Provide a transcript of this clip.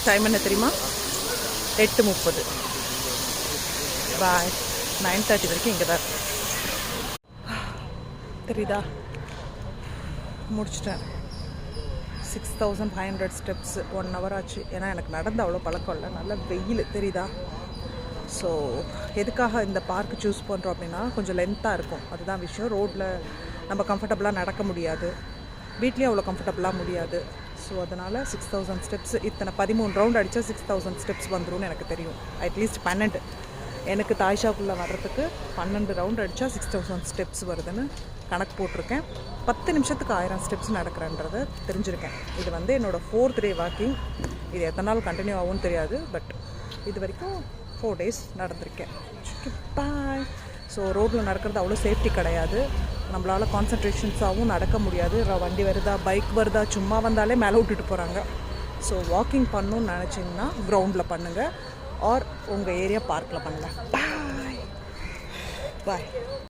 Time என்ன தெரியுமா? 8:30. பாய். 9:30 வரைக்கும் இங்கே தான் தெரியுதா? முடிச்சிட்டேன். 6500 ஸ்டெப்ஸ் 1 hour ஆச்சு. ஏன்னா எனக்கு நடந்து அவ்வளோ பழக்கம் இல்லை, நல்ல வெயில் தெரியுதா. ஸோ எதுக்காக இந்த பார்க் சூஸ் பண்ணுறோம் அப்படின்னா, கொஞ்சம் லென்த்தாக இருக்கும், அதுதான் விஷயம். ரோட்டில் நம்ம கம்ஃபர்டபுளாக நடக்க முடியாது, வீட்லேயும் அவ்வளோ கம்ஃபர்டபுளாக முடியாது. ஸோ அதனால் 6000 ஸ்டெப்ஸ், இத்தனை 13 ரவுண்ட் அடித்தா 6000 ஸ்டெப்ஸ் வந்துடும் எனக்கு தெரியும். அட்லீஸ்ட் 12, எனக்கு தாய்ஷாக்குள்ளே வர்றதுக்கு 12 ரவுண்ட் அடித்தா 6000 ஸ்டெப்ஸ் வருதுன்னு கணக்கு போட்டிருக்கேன். 10 நிமிஷத்துக்கு 1000 ஸ்டெப்ஸ் நடக்கிறேன்றதை தெரிஞ்சுருக்கேன். இது வந்து என்னோடய 4th day வாக்கிங். இது எத்தனை நாள் கண்டினியூ ஆகும்னு தெரியாது, பட் இது வரைக்கும் 4 days நடந்திருக்கேன். பாய். ஸோ ரோட்டில் நடக்கிறது அவ்வளோ சேஃப்டி கிடையாது, நம்மளால் கான்சன்ட்ரேஷன்ஸாகவும் நடக்க முடியாது. வண்டி வருதா, பைக் வருதா, சும்மா வந்தாலே மேலே விட்டுட்டு போகிறாங்க. ஸோ வாக்கிங் பண்ணணும்னு நினச்சிங்கன்னா கிரவுண்டில் பண்ணுங்கள், ஆர் உங்கள் ஏரியா பார்க்கில் பண்ணுங்கள். பாய் பாய்.